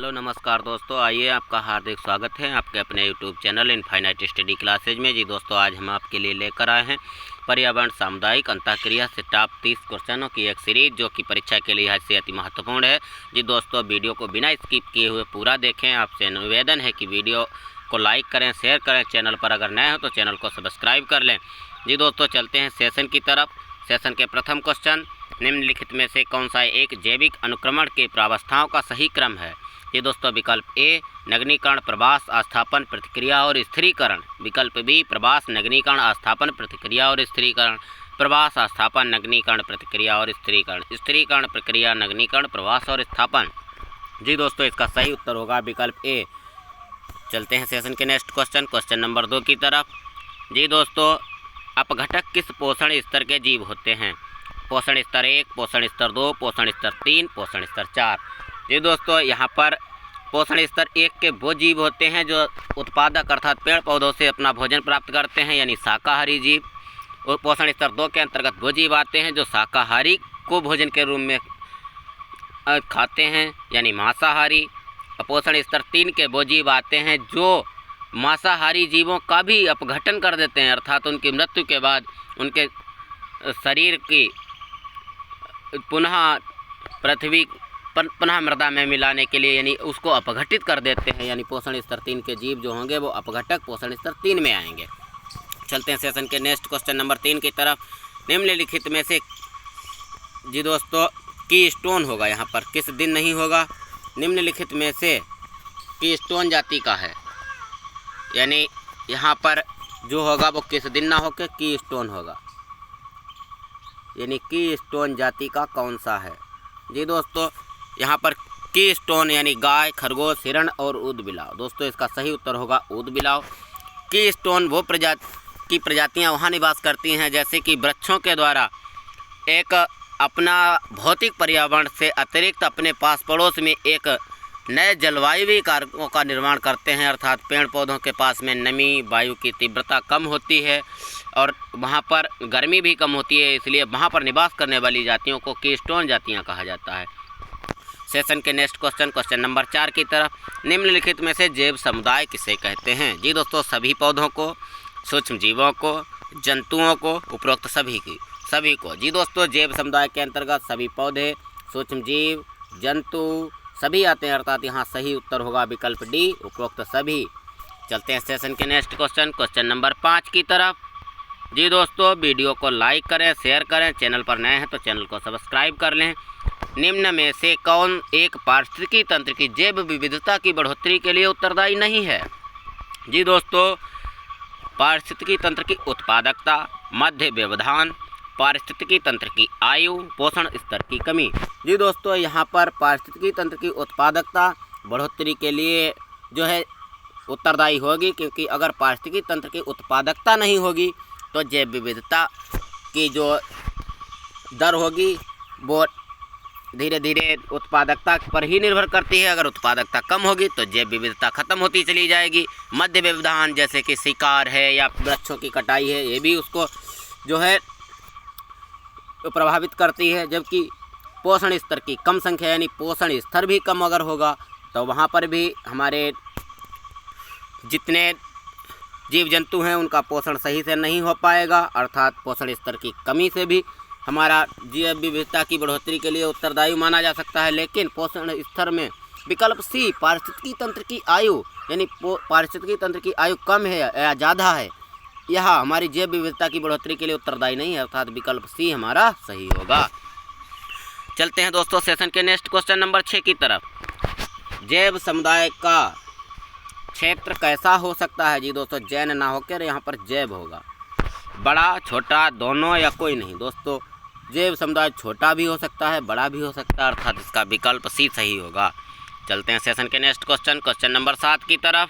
Hello नमस्कार दोस्तों, आइए आपका हार्दिक स्वागत है आपके अपने YouTube channel infinite study classes में। जी दोस्तों, आज हम आपके लिए लेकर आए हैं पर्यावरण सामुदायिक अंतःक्रिया से टॉप 30 क्वेश्चनों की एक सीरीज, जो कि परीक्षा के लिहाज से अति महत्वपूर्ण है। जी दोस्तों, वीडियो को बिना स्किप किए हुए पूरा देखें। आपसे निवेदन है कि वीडियो को लाइक करें, शेयर करें, चैनल पर अगर नए हो तो चैनल को सब्सक्राइब कर लें। जी दोस्तों, चलते हैं सेशन की तरफ। सेशन के प्रथम क्वेश्चन, निम्नलिखित में से कौन सा एक जैविक अनुक्रमण के प्रावस्थाओं का सही क्रम है? ये दोस्तों, विकल्प ए नगनीकरण, प्रवास, आस्थापन, प्रतिक्रिया और स्थिरीकरण। विकल्प बी प्रवास, नगनीकरण, आस्थापन, प्रतिक्रिया और स्थिरीकरण। प्रवास, आस्थापन, नगनीकरण, प्रतिक्रिया और स्थिरीकरण। स्थिरीकरण, प्रक्रिया, नगनीकरण, प्रवास और स्थापन। जी दोस्तों, इसका सही उत्तर होगा विकल्प ए। चलते हैं सेशन के नेक्स्ट क्वेश्चन, क्वेश्चन नंबर 2 की तरफ। जी दोस्तों, अपघटक किस पोषण स्तर के जीव होते हैं? पोषण स्तर 1, पोषण स्तर 2, पोषण स्तर 3, पोषण स्तर 4। जी दोस्तों, यहाँ पर पोषण स्तर 1 के वो जीव होते हैं जो उत्पादक अर्थात पेड़ पौधों से अपना भोजन प्राप्त करते हैं, यानी शाकाहारी जीव। और पोषण स्तर 2 के अंतर्गत वो जीव आते हैं जो शाकाहारी को भोजन के रूप में खाते हैं, यानी मांसाहारी। और पोषण स्तर 3 के वो जीव आते हैं जो मांसाहारी जीवों का भी अपघटन कर देते हैं, अर्थात उनकी मृत्यु के बाद उनके शरीर की पुनः मृदा में मिलाने के लिए, यानी उसको अपघटित कर देते हैं। यानी पोषण स्तर 3 के जीव जो होंगे वो अपघटक पोषण स्तर 3 में आएंगे। चलते हैं सेशन के नेक्स्ट क्वेश्चन नंबर 3 की तरफ। निम्नलिखित में से जी दोस्तों कीस्टोन होगा, यहाँ पर किस दिन नहीं होगा। निम्नलिखित में से कीस्टोन जाति का है, यानी यहाँ पर जो होगा वो किस दिन ना होकर कीस्टोन होगा, यानी कीस्टोन जाति का कौन सा है? जी दोस्तों, यहाँ पर कीस्टोन यानी गाय, खरगोश, हिरण और ऊदबिलाव। दोस्तों, इसका सही उत्तर होगा ऊदबिलाव। कीस्टोन वो प्रजातियाँ वहाँ निवास करती हैं जैसे कि वृक्षों के द्वारा एक अपना भौतिक पर्यावरण से अतिरिक्त अपने पास पड़ोस में एक नए जलवायु कारकों का निर्माण करते हैं, अर्थात पेड़ पौधों के पास में नमी, वायु की तीव्रता कम होती है और वहाँ पर गर्मी भी कम होती है, इसलिए वहाँ पर निवास करने वाली जातियों को कीस्टोन जातियाँ कहा जाता है। सेशन के नेक्स्ट क्वेश्चन, क्वेश्चन नंबर 4 की तरफ। निम्नलिखित में से जैव समुदाय किसे कहते हैं? जी दोस्तों, सभी पौधों को, सूक्ष्म जीवों को, जंतुओं को, उपरोक्त सभी को। जी दोस्तों, जैव समुदाय के अंतर्गत सभी पौधे, सूक्ष्म जीव, जंतु सभी आते हैं, अर्थात यहाँ सही उत्तर होगा विकल्प डी, उपरोक्त सभी। चलते हैं सेशन के नेक्स्ट क्वेश्चन, क्वेश्चन नंबर 5 की तरफ। जी दोस्तों, वीडियो को लाइक करें, शेयर करें, चैनल पर नए हैं तो चैनल को सब्सक्राइब कर लें। निम्न में से कौन एक पारिस्थितिकी तंत्र की जैव विविधता की बढ़ोतरी के लिए उत्तरदायी नहीं है? जी दोस्तों, पारिस्थितिकी तंत्र की उत्पादकता, मध्य व्यवधान, पारिस्थितिकी तंत्र की आयु, पोषण स्तर की कमी। जी दोस्तों, यहाँ पर पारिस्थितिकी तंत्र की उत्पादकता बढ़ोतरी के लिए जो है उत्तरदायी होगी, क्योंकि अगर पारिस्थितिकी तंत्र की उत्पादकता नहीं होगी तो जैव विविधता की जो दर होगी वो धीरे धीरे उत्पादकता पर ही निर्भर करती है। अगर उत्पादकता कम होगी तो जैव विविधता खत्म होती चली जाएगी। मध्य व्यवधान जैसे कि शिकार है या वृक्षों की कटाई है, ये भी उसको जो है प्रभावित करती है। जबकि पोषण स्तर की कम संख्या यानी पोषण स्तर भी कम अगर होगा तो वहाँ पर भी हमारे जितने जीव जंतु हैं उनका पोषण सही से नहीं हो पाएगा, अर्थात पोषण स्तर की कमी से भी हमारा जैव विविधता की बढ़ोतरी के लिए उत्तरदायी माना जा सकता है। लेकिन पोषण स्तर में विकल्प सी पारिस्थितिकी तंत्र की आयु, यानी पारिस्थितिकी तंत्र की आयु कम है या ज़्यादा है, यह हमारी जैव विविधता की बढ़ोतरी के लिए उत्तरदायी नहीं है, अर्थात विकल्प सी हमारा सही होगा। चलते हैं दोस्तों सेशन के नेक्स्ट क्वेश्चन नंबर 6 की तरफ। जैव समुदाय का क्षेत्र कैसा हो सकता है? जी दोस्तों, जैन ना होकर यहाँ पर जैव होगा, बड़ा छोटा दोनों या कोई नहीं। दोस्तों, जैव समुदाय छोटा भी हो सकता है, बड़ा भी हो सकता है, अर्थात इसका विकल्प सी सही होगा। चलते हैं सेशन के नेक्स्ट क्वेश्चन, क्वेश्चन नंबर 7 की तरफ।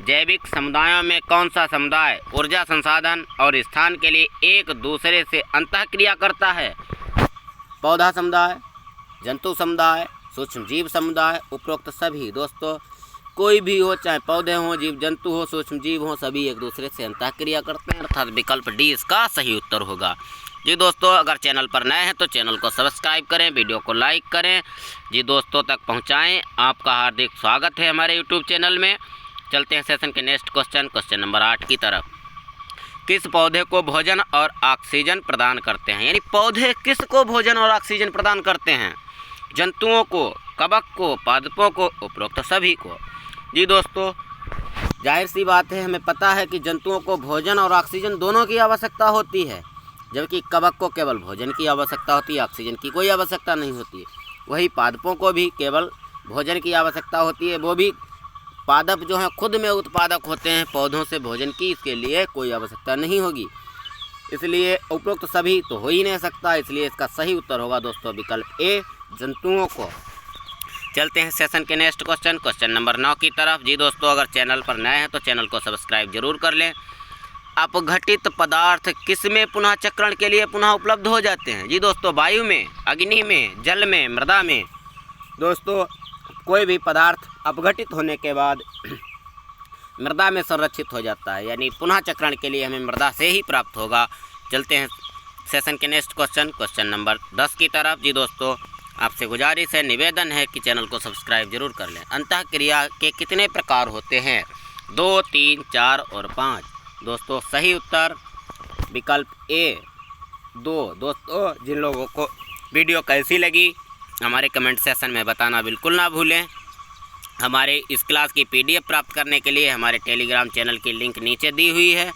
जैविक समुदायों में कौन सा समुदाय ऊर्जा संसाधन और स्थान के लिए एक दूसरे से अंतःक्रिया करता है? पौधा समुदाय, जंतु समुदाय, सूक्ष्म जीव समुदाय, उपरोक्त सभी। दोस्तों, कोई भी हो, चाहे पौधे हों, जीव जंतु हो, सूक्ष्म जीव हो, सभी एक दूसरे से अंतःक्रिया करते हैं, अर्थात विकल्प डी इसका सही उत्तर होगा। जी दोस्तों, अगर चैनल पर नए हैं तो चैनल को सब्सक्राइब करें, वीडियो को लाइक करें, जी दोस्तों तक पहुंचाएं। आपका हार्दिक स्वागत है हमारे यूट्यूब चैनल में। चलते हैं सेशन के नेक्स्ट क्वेश्चन नंबर 8 की तरफ। किस पौधे को भोजन और ऑक्सीजन प्रदान करते हैं? यानी पौधे किसको भोजन और ऑक्सीजन प्रदान करते हैं? जंतुओं को, कवक को, पादपों को, उपरोक्त सभी को। जी दोस्तों, जाहिर सी बात है, हमें पता है कि जंतुओं को भोजन और ऑक्सीजन दोनों की आवश्यकता होती है, जबकि कवक को केवल भोजन की आवश्यकता होती है, ऑक्सीजन की कोई आवश्यकता नहीं होती है। वही पादपों को भी केवल भोजन की आवश्यकता होती है। वो भी पादप जो हैं खुद में उत्पादक होते हैं पौधों से भोजन की, इसके लिए कोई आवश्यकता नहीं होगी। इसलिए उपरोक्त सभी तो हो ही नहीं सकता, इसलिए इसका सही उत्तर होगा दोस्तों विकल्प ए, जंतुओं को। चलते हैं सेशन के नेक्स्ट क्वेश्चन नंबर 9 की तरफ। जी दोस्तों, अगर चैनल पर नए हैं तो चैनल को सब्सक्राइब जरूर कर लें। अपघटित पदार्थ किस में पुनः चक्रण के लिए पुनः उपलब्ध हो जाते हैं? जी दोस्तों, वायु में, अग्नि में, जल में, मृदा में। दोस्तों, कोई भी पदार्थ अपघटित होने के बाद मृदा में संरक्षित हो जाता है, यानी पुनः चक्रण के लिए हमें मृदा से ही प्राप्त होगा। चलते हैं सेशन के नेक्स्ट क्वेश्चन नंबर 10 की तरफ। जी दोस्तों, आपसे गुजारिश है, निवेदन है कि चैनल को सब्सक्राइब जरूर कर लें। अंतःक्रिया के कितने प्रकार होते हैं? 2, 3, 4 और 5। दोस्तों, सही उत्तर विकल्प ए, 2। दोस्तों, जिन लोगों को वीडियो कैसी लगी हमारे कमेंट सेक्शन में बताना बिल्कुल ना भूलें। हमारे इस क्लास की PDF प्राप्त करने के लिए हमारे टेलीग्राम चैनल की लिंक नीचे दी हुई है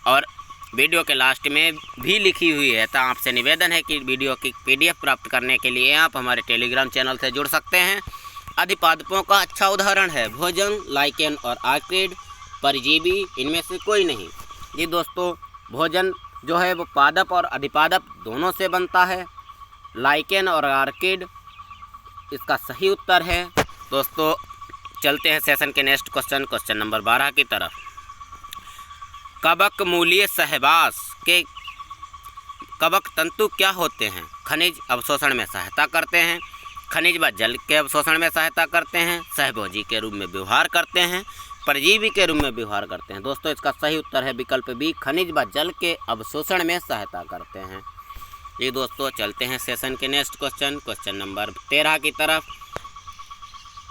और वीडियो के लास्ट में भी लिखी हुई है। तो आपसे निवेदन है कि वीडियो की PDF प्राप्त करने के लिए आप हमारे टेलीग्राम चैनल से जुड़ सकते हैं। अधिपादपों का अच्छा उदाहरण है भोजन, लाइकेन और आर्किड, परजीवी इनमें से कोई नहीं। जी दोस्तों, भोजन जो है वो पादप और अधिपादप दोनों से बनता है। लाइकेन और आर्किड इसका सही उत्तर है। दोस्तों, चलते हैं सेशन के नेक्स्ट क्वेश्चन नंबर 12 की तरफ। कवक मूलीय सहवास के कवक तंतु क्या होते हैं? खनिज अवशोषण में सहायता करते हैं, खनिज व जल के अवशोषण में सहायता करते हैं, सहभोजी के रूप में व्यवहार करते हैं, परजीवी के रूप में व्यवहार करते हैं। दोस्तों, इसका सही उत्तर है विकल्प बी, खनिज व जल के अवशोषण में सहायता करते हैं। ये दोस्तों, चलते हैं सेशन के नेक्स्ट क्वेश्चन नंबर 13 की तरफ।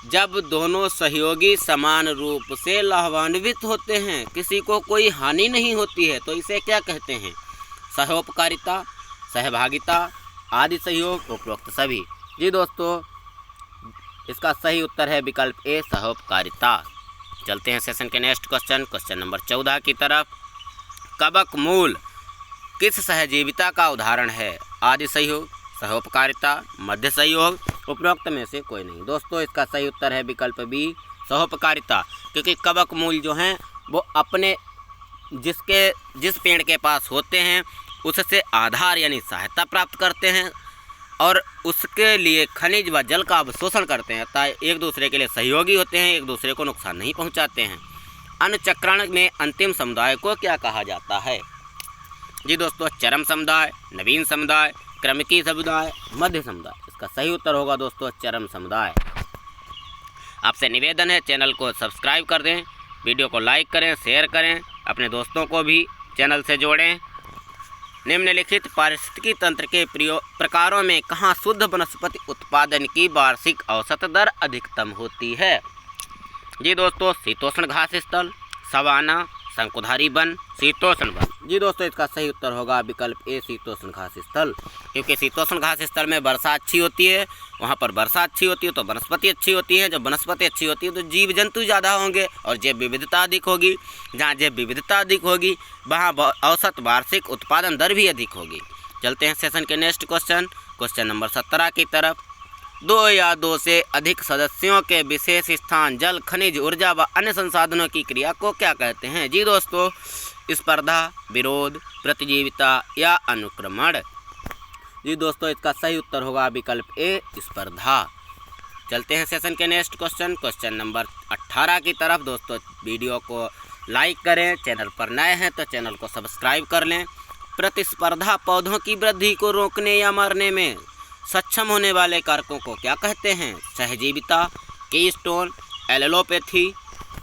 जब दोनों सहयोगी समान रूप से लाभान्वित होते हैं, किसी को कोई हानि नहीं होती है, तो इसे क्या कहते हैं? सहोपकारिता, सहभागिता, आदि सहयोग, उपरोक्त सभी। जी दोस्तों, इसका सही उत्तर है विकल्प ए, सहोपकारिता। चलते हैं सेशन के नेक्स्ट क्वेश्चन नंबर 14 की तरफ। कवक मूल किस सहजीविता का उदाहरण है? आदि सहयोग, सहोपकारिता, मध्य सहयोग, उपरोक्त में से कोई नहीं। दोस्तों, इसका सही उत्तर है विकल्प बी, सहोपकारिता। क्योंकि कवक मूल जो हैं वो अपने जिस पेड़ के पास होते हैं उससे आधार यानी सहायता प्राप्त करते हैं और उसके लिए खनिज व जल का अवशोषण करते हैं, अतः एक दूसरे के लिए सहयोगी होते हैं, एक दूसरे को नुकसान नहीं पहुंचाते हैं। अनुचक्रण में अंतिम समुदाय को क्या कहा जाता है? जी दोस्तों, चरम समुदाय, नवीन समुदाय, क्रमिकी समुदाय, मध्य समुदाय। इसका सही उत्तर होगा दोस्तों चरम समुदाय। आपसे निवेदन है, चैनल को सब्सक्राइब कर दें, वीडियो को लाइक करें, शेयर करें, अपने दोस्तों को भी चैनल से जोड़ें। निम्नलिखित पारिस्थितिकी तंत्र के प्रकारों में कहाँ शुद्ध वनस्पति उत्पादन की वार्षिक औसत दर अधिकतम होती है? जी दोस्तों, शीतोष्ण घास स्थल, सवाना, शंकुधारी वन, शीतोष्ण वन। जी दोस्तों, इसका सही उत्तर होगा विकल्प ए, शीतोष्ण घास स्थल। क्योंकि शीतोष्ण घास स्थल में वर्षा अच्छी होती है, वहाँ पर वर्षा अच्छी होती है तो वनस्पति अच्छी होती है। जब वनस्पति अच्छी होती है तो जीव जंतु ज़्यादा होंगे और जैव विविधता अधिक होगी। जहाँ जैव विविधता अधिक होगी वहाँ औसत वार्षिक उत्पादन दर भी अधिक होगी। चलते हैं सेशन के नेक्स्ट क्वेश्चन नंबर 17 की तरफ। 2 या 2 से अधिक सदस्यों के विशेष स्थान, जल, खनिज, ऊर्जा व अन्य संसाधनों की क्रिया को क्या कहते हैं? जी दोस्तों, स्पर्धा, विरोध, प्रतियोगिता या अनुक्रमण। जी दोस्तों, इसका सही उत्तर होगा विकल्प ए, स्पर्धा। चलते हैं सेशन के नेक्स्ट क्वेश्चन नंबर 18 की तरफ। दोस्तों, वीडियो को लाइक करें, चैनल पर नए हैं तो चैनल को सब्सक्राइब कर लें। प्रतिस्पर्धा पौधों की वृद्धि को रोकने या मारने में सक्षम होने वाले कारकों को क्या कहते हैं? सहजीविता, कीस्टोन, एलोपैथी,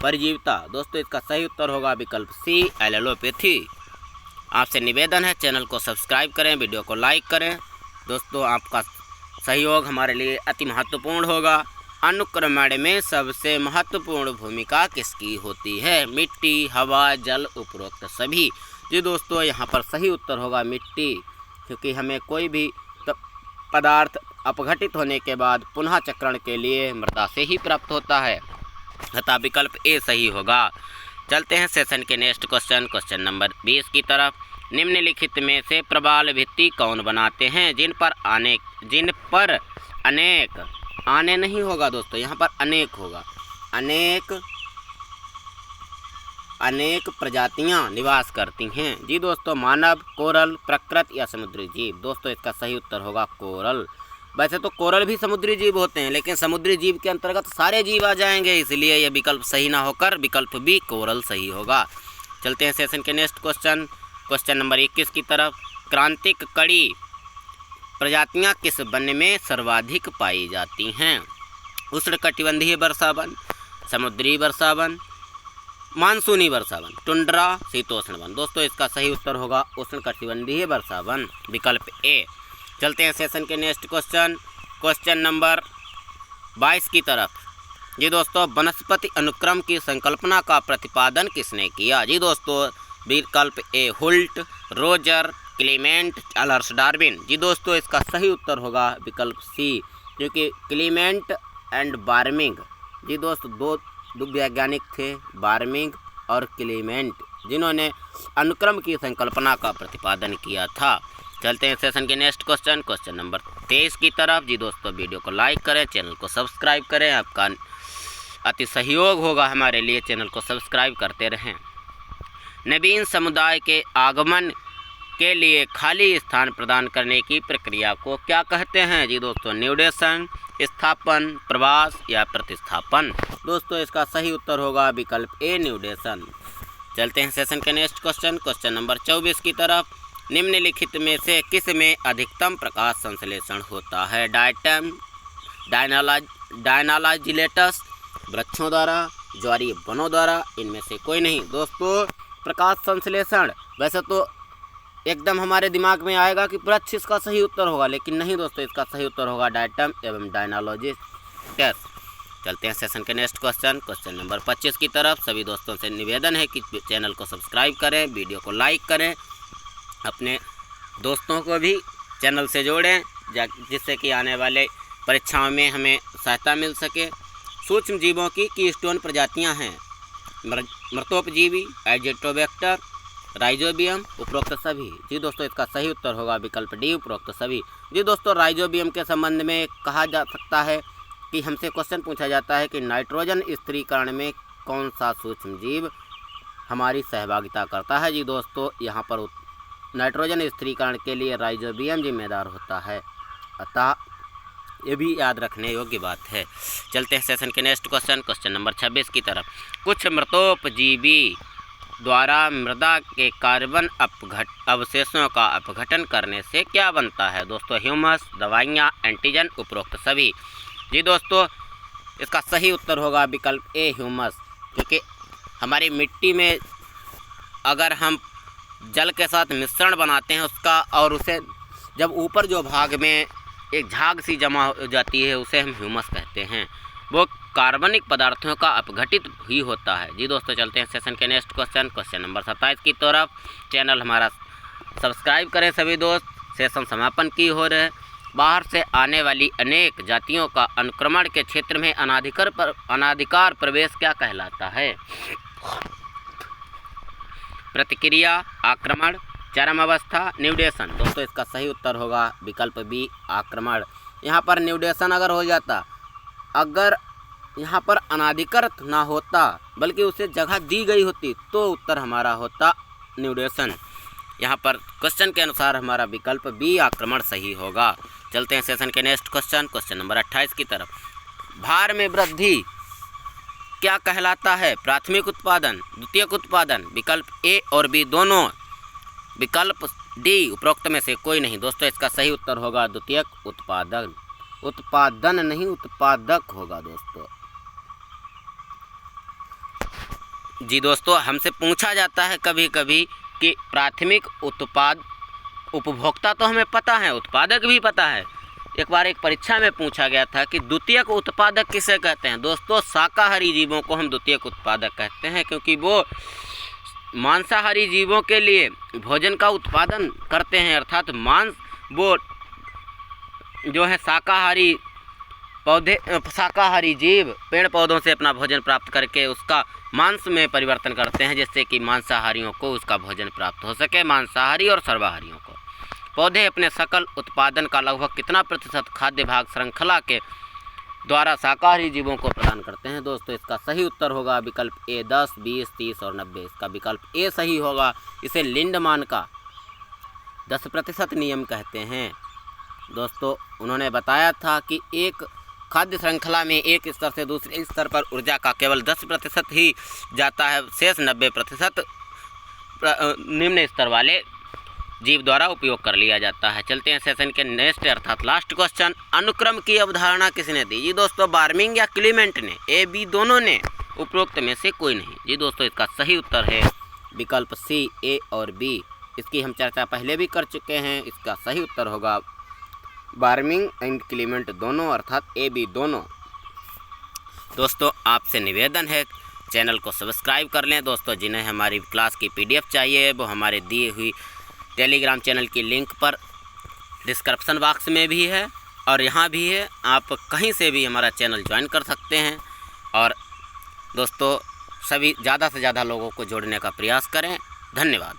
परजीविता। दोस्तों, इसका सही उत्तर होगा विकल्प सी, एलोपैथी। आपसे निवेदन है चैनल को सब्सक्राइब करें, वीडियो को लाइक करें। दोस्तों आपका सहयोग हमारे लिए अति महत्वपूर्ण होगा। अनुक्रमण में सबसे महत्वपूर्ण भूमिका किसकी होती है? मिट्टी, हवा, जल, उपरोक्त सभी। जी दोस्तों यहाँ पर सही उत्तर होगा मिट्टी, क्योंकि हमें कोई भी पदार्थ अपघटित होने के बाद पुनः चक्रण के लिए मृदा से ही प्राप्त होता है, अतः विकल्प ए सही होगा। चलते हैं सेशन के नेक्स्ट क्वेश्चन नंबर 20 की तरफ। निम्नलिखित में से प्रवाल भित्ति कौन बनाते हैं? जिन पर अनेक, आने नहीं होगा दोस्तों, यहाँ पर अनेक होगा, अनेक प्रजातियाँ निवास करती हैं। जी दोस्तों मानव, कोरल, प्रकृति या समुद्री जीव। दोस्तों इसका सही उत्तर होगा कोरल। वैसे तो कोरल भी समुद्री जीव होते हैं, लेकिन समुद्री जीव के अंतर्गत सारे जीव आ जाएंगे, इसलिए यह विकल्प सही ना होकर विकल्प बी कोरल सही होगा। चलते हैं सेशन के नेक्स्ट क्वेश्चन नंबर 21 की तरफ। क्रांतिक कड़ी प्रजातियां किस वन में सर्वाधिक पाई जाती हैं? उष्णकटिबंधीय वर्षावन, समुद्री वर्षावन, मानसूनी वर्षावन, टुंड्रा, शीतोष्ण वन। दोस्तों इसका सही उत्तर होगा उष्णकटिबंधीय वर्षावन, विकल्प ए। चलते हैं सेशन के नेक्स्ट क्वेश्चन नंबर 22 की तरफ। जी दोस्तों वनस्पति अनुक्रम की संकल्पना का प्रतिपादन किसने किया? जी दोस्तों विकल्प ए हुल्ट, रोजर, क्लीमेंट, चार्ल्स डार्विन। जी दोस्तों इसका सही उत्तर होगा विकल्प सी, क्योंकि क्लीमेंट एंड बार्मिंग, जी दोस्तों दो वैज्ञानिक थे, बार्मिंग और क्लीमेंट, जिन्होंने अनुक्रम की संकल्पना का प्रतिपादन किया था। चलते हैं सेशन के नेक्स्ट क्वेश्चन नंबर 23 की तरफ। जी दोस्तों वीडियो को लाइक करें, चैनल को सब्सक्राइब करें, आपका अति सहयोग होगा हमारे लिए, चैनल को सब्सक्राइब करते रहें। नवीन समुदाय के आगमन के लिए खाली स्थान प्रदान करने की प्रक्रिया को क्या कहते हैं? जी दोस्तों न्यूडेशन, स्थापन, प्रवास या प्रतिस्थापन। दोस्तों इसका सही उत्तर होगा विकल्प ए न्यूडेशन। चलते हैं सेशन के नेक्स्ट क्वेश्चन नंबर 24 की तरफ। निम्नलिखित में से किस में अधिकतम प्रकाश संश्लेषण होता है? डायटम, डायनालाजिलेटस, वृक्षों द्वारा, ज्वारीय वनों द्वारा, इनमें से कोई नहीं। दोस्तों प्रकाश संश्लेषण वैसे तो एकदम हमारे दिमाग में आएगा कि वृक्ष इसका सही उत्तर होगा, लेकिन नहीं दोस्तों, इसका सही उत्तर होगा डायटम एवं डायनालॉजिलेटस। चलते हैं सेशन के नेक्स्ट क्वेश्चन नंबर 25 की तरफ। सभी दोस्तों से निवेदन है कि चैनल को सब्सक्राइब करें, वीडियो को लाइक करें, अपने दोस्तों को भी चैनल से जोड़ें, जिससे कि आने वाले परीक्षाओं में हमें सहायता मिल सके। सूक्ष्म जीवों की कीस्टोन प्रजातियां हैं मृतोपजीवी, एजेटोबैक्टर, राइजोबियम, उपरोक्त सभी। जी दोस्तों इसका सही उत्तर होगा विकल्प डी उपरोक्त सभी। जी दोस्तों राइजोबियम के संबंध में कहा जा सकता है कि हमसे क्वेश्चन पूछा जाता है कि नाइट्रोजन स्थिरीकरण में कौन सा सूक्ष्म जीव हमारी सहभागिता करता है? जी दोस्तों यहाँ पर नाइट्रोजन स्थिरीकरण के लिए राइजोबियम जिम्मेदार होता है, अतः ये भी याद रखने योग्य बात है। चलते हैं सेशन के नेक्स्ट क्वेश्चन नंबर 26 की तरफ। कुछ मृतोपजीवी द्वारा मृदा के कार्बन अवशेषों का अपघटन करने से क्या बनता है? दोस्तों ह्यूमस, दवाइयाँ, एंटीजन, उपरोक्त सभी। जी दोस्तों इसका सही उत्तर होगा विकल्प ए ह्यूमस, क्योंकि हमारी मिट्टी में अगर हम जल के साथ मिश्रण बनाते हैं उसका, और उसे जब ऊपर जो भाग में एक झाग सी जमा हो जाती है उसे हम ह्यूमस कहते हैं, वो कार्बनिक पदार्थों का अपघटित ही होता है। जी दोस्तों चलते हैं सेशन के नेक्स्ट क्वेश्चन नंबर 27 की तरफ। चैनल हमारा सब्सक्राइब करें सभी दोस्त। सेशन समापन की हो रहे। बाहर से आने वाली अनेक जातियों का अनुक्रमण के क्षेत्र में अनाधिकार प्रवेश क्या कहलाता है? प्रतिक्रिया, आक्रमण, चरम अवस्था, न्यूडेशन। दोस्तों इसका सही उत्तर होगा विकल्प बी आक्रमण। यहाँ पर न्यूडेशन अगर हो जाता, अगर यहाँ पर अनाधिकृत ना होता बल्कि उसे जगह दी गई होती, तो उत्तर हमारा होता न्यूडेशन। यहाँ पर क्वेश्चन के अनुसार हमारा विकल्प बी आक्रमण सही होगा। चलते हैं सेशन के नेक्स्ट क्वेश्चन नंबर 28 की तरफ। भार में वृद्धि क्या कहलाता है? प्राथमिक उत्पादन, द्वितीयक उत्पादन, विकल्प ए और बी दोनों, विकल्प डी उपरोक्त में से कोई नहीं। दोस्तों इसका सही उत्तर होगा द्वितीयक उत्पादन। उत्पादन नहीं उत्पादक होगा दोस्तों। जी दोस्तों हमसे पूछा जाता है कभी कभी कि प्राथमिक उत्पाद उपभोक्ता तो हमें पता है, उत्पादक भी पता है। एक बार एक परीक्षा में पूछा गया था कि द्वितीयक उत्पादक किसे कहते हैं। दोस्तों, शाकाहारी जीवों को हम द्वितीयक उत्पादक कहते हैं, क्योंकि वो मांसाहारी जीवों के लिए भोजन का उत्पादन करते हैं, अर्थात मांस वो जो है शाकाहारी जीव पेड़ पौधों से अपना भोजन प्राप्त करके उसका मांस में परिवर्तन करते हैं, जिससे कि मांसाहारियों को उसका भोजन प्राप्त हो सके, मांसाहारी और सर्वाहारियों को। पौधे अपने सकल उत्पादन का लगभग कितना प्रतिशत खाद्य भाग श्रृंखला के द्वारा शाकाहारी जीवों को प्रदान करते हैं। दोस्तों, इसका सही उत्तर होगा विकल्प ए 10, 20, 30 और 90। इसका विकल्प ए सही होगा। इसे लिंडमान का 10% नियम कहते हैं। दोस्तों, उन्होंने बताया था कि एक खाद्य श्रृंखला में एक स्तर से दूसरे स्तर पर ऊर्जा का केवल 10% ही जाता है, शेष 90% निम्न स्तर वाले जीव द्वारा उपयोग कर लिया जाता है। चलते हैं सेशन के नेक्स्ट अर्थात लास्ट क्वेश्चन। अनुक्रम की अवधारणा किसने दी? जी दोस्तों, बार्मिंग या क्लीमेंट ने, ए बी दोनों ने, उपरोक्त में से कोई नहीं। जी दोस्तों, इसका सही उत्तर है विकल्प सी, ए और बी। इसकी हम चर्चा पहले भी कर चुके हैं। इसका सही उत्तर होगा बार्मिंग एंड क्लीमेंट दोनों, अर्थात ए बी दोनों। दोस्तों, आपसे निवेदन है चैनल को सब्सक्राइब कर लें। दोस्तों, जिन्हें हमारी क्लास की PDF चाहिए वो हमारे दिए हुई टेलीग्राम चैनल की लिंक पर डिस्क्रिप्शन बॉक्स में भी है और यहाँ भी है। आप कहीं से भी हमारा चैनल ज्वाइन कर सकते हैं। और दोस्तों, सभी ज़्यादा से ज़्यादा लोगों को जोड़ने का प्रयास करें। धन्यवाद।